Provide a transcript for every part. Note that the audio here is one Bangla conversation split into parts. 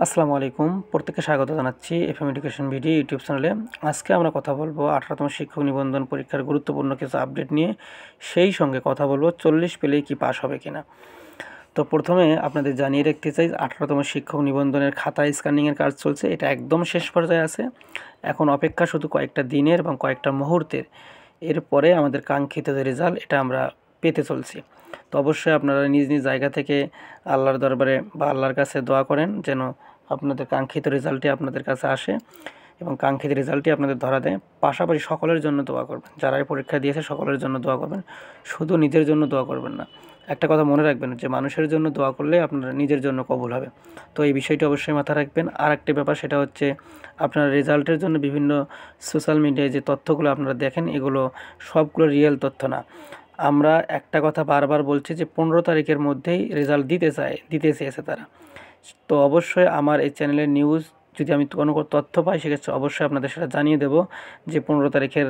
আসসালামু আলাইকুম। প্রত্যেককে স্বাগত জানাচ্ছি এফএম এডুকেশন ভিডি ইউটিউব চ্যানেলে। আজকে আমরা কথা বলবো 18তম শিক্ষক নিবন্ধন পরীক্ষার গুরুত্বপূর্ণ কিছু আপডেট নিয়ে। সেই সঙ্গে কথা বলবো 40 পেলেই কি পাস হবে কিনা। তো প্রথমে আপনাদের জানিয়ে রাখতে চাই 18তম শিক্ষক নিবন্ধনের খাতা স্ক্যানিংয়ের কাজ চলছে। এটা একদম শেষ পর্যায়ে আছে। এখন অপেক্ষা শুধু কয়েকটা দিনের এবং কয়েকটা মুহূর্তের। এরপরে আমাদের কাঙ্ক্ষিত যে রেজাল্ট এটা আমরা পেতে চলছি। তো অবশ্যই আপনারা নিজ নিজ জায়গা থেকে আল্লাহর দরবারে বা আল্লাহর কাছে দোয়া করেন যেন আপনাদের কাঙ্ক্ষিত রেজাল্টটি আপনাদের কাছে আসে এবং কাঙ্ক্ষিত রেজাল্টটি আপনাদের ধরা দেয়। পাশাপাশি সকলের জন্য দোয়া করবেন, যারা এই পরীক্ষা দিয়েছে সকলের জন্য দোয়া করবেন, শুধু নিজের জন্য দোয়া করবেন না। একটা কথা মনে রাখবেন যে মানুষের জন্য দোয়া করলে আপনার নিজের জন্য কবুল হবে। তো এই বিষয়টি অবশ্যই মাথায় রাখবেন। আর একটি ব্যাপার, সেটা হচ্ছে আপনার রেজাল্টের জন্য বিভিন্ন সোশ্যাল মিডিয়ায় যে তথ্যগুলো আপনারা দেখেন এগুলো সবগুলো রিয়েল তথ্য না। আমরা একটা কথা বারবার বলছি যে 15 তারিখের মধ্যেই রেজাল্ট দিতে চেয়েছে তারা। তো অবশ্যই আমার এই চ্যানেলের নিউজ যদি আমি কোনো তথ্য পাই সেক্ষেত্রে অবশ্যই আপনাদের সেটা জানিয়ে দেবো যে 15 তারিখের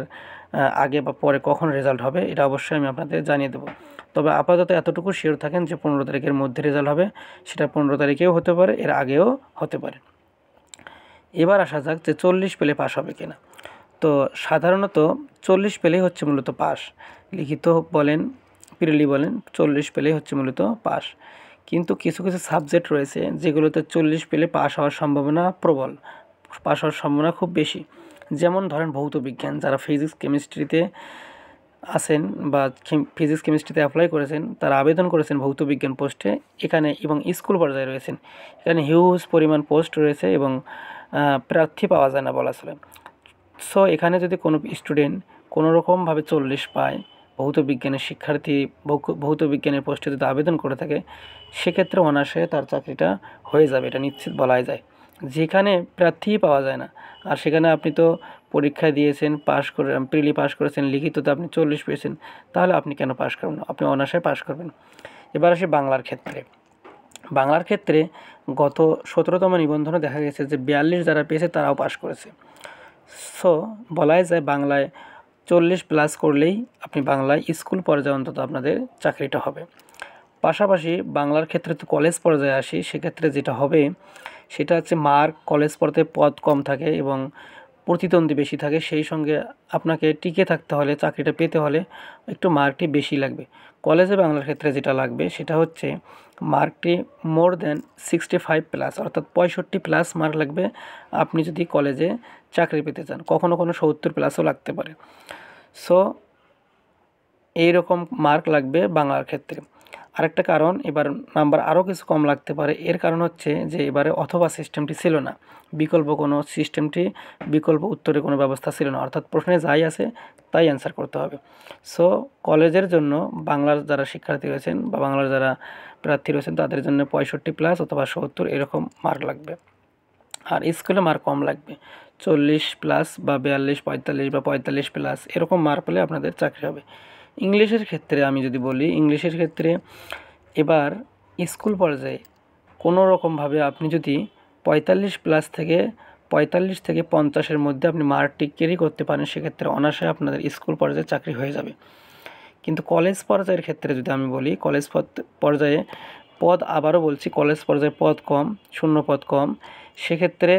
আগে বা পরে কখন রেজাল্ট হবে, এটা অবশ্যই আমি আপনাদের জানিয়ে দেবো। তবে আপাতত এতটুকু শিওর থাকেন যে 15 তারিখের মধ্যে রেজাল্ট হবে। সেটা 15 তারিখেও হতে পারে, এর আগেও হতে পারে। এবার আসা যাক যে 40 পেলে পাস হবে কিনা। তো সাধারণত 40 পেলেই হচ্ছে মূলত পাস। লিখিত বলেন, প্রিলি বলেন, 40 পেলেই হচ্ছে মূলত পাস। কিন্তু কিছু কিছু সাবজেক্ট রয়েছে যেগুলোতে 40 পেলে পাস হওয়ার সম্ভাবনা প্রবল, পাস হওয়ার সম্ভাবনা খুব বেশি। যেমন ধরেন ভৌত বিজ্ঞান, যারা ফিজিক্স কেমিস্ট্রিতে আছেন বা ফিজিক্স কেমিস্ট্রিতে অ্যাপ্লাই করেছেন, তারা আবেদন করেছেন ভৌত বিজ্ঞান পোস্টে এখানে এবং স্কুল পর্যায়ে রয়েছেন। এখানে হিউজ পরিমাণ পোস্ট রয়েছে এবং প্রার্থী পাওয়া যায় না বলা চলে। সো এখানে যদি কোনো স্টুডেন্ট কোনোরকমভাবে 40 পায়, ভৌত বিজ্ঞানের শিক্ষার্থী ভৌত বিজ্ঞানের পোস্টে যদি আবেদন করে থাকে, সেক্ষেত্রে অনায়াসে তার চাকরিটা হয়ে যাবে, এটা নিশ্চিত বলাই যায়। যেখানে প্রার্থীই পাওয়া যায় না, আর সেখানে আপনি তো পরীক্ষা দিয়েছেন, পাশ করে প্রিলি পাস করেছেন, লিখিততে আপনি 40 পেয়েছেন, তাহলে আপনি কেন পাশ করবেন না? আপনি অনায়াসে পাশ করবেন। এবার আসি বাংলার ক্ষেত্রে। বাংলার ক্ষেত্রে গত 17তম নিবন্ধনে দেখা গেছে যে 42 যারা পেয়েছে তারাও পাশ করেছে। সো বলাই যায় বাংলায় 40 প্লাস করলেই আপনি বাংলায় স্কুল পর্যায়ে অন্তত আপনাদের চাকরিটা হবে। পাশাপাশি বাংলার ক্ষেত্রে তো কলেজ পর্যায়ে আসি, সেক্ষেত্রে যেটা হবে সেটা হচ্ছে মার্ক কলেজ পড়তে পদ কম থাকে এবং প্রতিদ্বন্দ্বী বেশি থাকে। সেই সঙ্গে আপনাকে টিকে থাকতে হলে, চাকরিটা পেতে হলে একটু মার্কটি বেশি লাগবে। কলেজে বাংলার ক্ষেত্রে যেটা লাগবে সেটা হচ্ছে মার্কটি মোর দ্যান 65 প্লাস, অর্থাৎ 65 প্লাস মার্ক লাগবে আপনি যদি কলেজে চাকরি পেতে চান। কখনো 70 প্লাসও লাগতে পারে। সো এইরকম মার্ক লাগবে বাংলার ক্ষেত্রে। আরেকটা কারণ, এবার নাম্বার আরও কিছু কম লাগতে পারে। এর কারণ হচ্ছে যে এবারে অথবা সিস্টেমটি ছিল না, বিকল্প উত্তরে কোনো ব্যবস্থা ছিল না, অর্থাৎ প্রশ্নে যাই আছে তাই অ্যান্সার করতে হবে। সো কলেজের জন্য বাংলার যারা শিক্ষার্থী রয়েছেন বা বাংলার যারা প্রার্থী রয়েছেন তাদের জন্য 65 প্লাস অথবা 70 এরকম মার্ক লাগবে। আর স্কুলে মার্ক কম লাগবে, 40 প্লাস বা 42, 45 বা 45 প্লাস এরকম মার্ক পেলে আপনাদের চাকরি হবে। ইংলিশের ক্ষেত্রে আমি যদি বলি, ইংলিশের ক্ষেত্রে এবার স্কুল পর্যায়ে কোনো রকমভাবে আপনি যদি 45 প্লাস থেকে 50-এর মধ্যে আপনি মার্কটি ক্যারি করতে পারেন, সেক্ষেত্রে অনায়াসে আপনাদের স্কুল পর্যায়ে চাকরি হয়ে যাবে। কিন্তু কলেজ পর্যায়ের ক্ষেত্রে যদি আমি বলি, কলেজ পর্যায়ে পদ, আবারও বলছি, কলেজ পর্যায়ে পদ কম, শূন্য পদ কম। সেক্ষেত্রে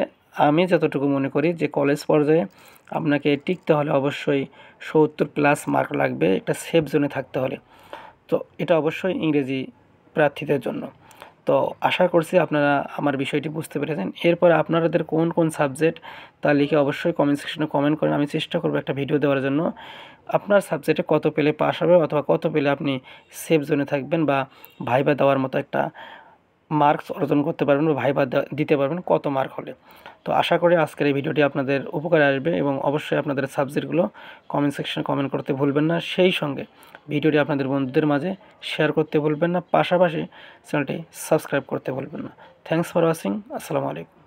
আমি যতটুকু মনে করি যে কলেজ পর্যায়ে আপনাকে টিকতে হলে অবশ্যই 70 প্লাস মার্ক লাগবে, একটা সেফ জোনে থাকতে হলে। তো এটা অবশ্যই ইংরেজি প্রার্থীদের জন্য। তো আশা করছি আপনারা আমার বিষয়টি বুঝতে পেরেছেন। এরপরে আপনাদের কোন কোন সাবজেক্ট তা লিখে অবশ্যই কমেন্ট সেকশনে কমেন্ট করেন। আমি চেষ্টা করব একটা ভিডিও দেওয়ার জন্য। আপনার সাবজেক্টে কত পেলে পাস হবে অথবা কত পেলে আপনি সেফ জোনে থাকবেন বা ভাইবা দেওয়ার মতো একটা মার্কস অর্জন করতে পারবেন বা ভাইবা দিতে পারবেন কত মার্ক হলে। তো আশা করি আজকের এই ভিডিওটি আপনাদের উপকারে আসবে এবং অবশ্যই আপনাদের সাবজেক্টগুলো কমেন্ট সেকশনে কমেন্ট করতে ভুলবেন না। সেই সঙ্গে ভিডিওটি আপনাদের বন্ধুদের মাঝে শেয়ার করতে ভুলবেন না, পাশাপাশি চ্যানেলটি সাবস্ক্রাইব করতে ভুলবেন না। Thanks for watching. আসসালামু আলাইকুম।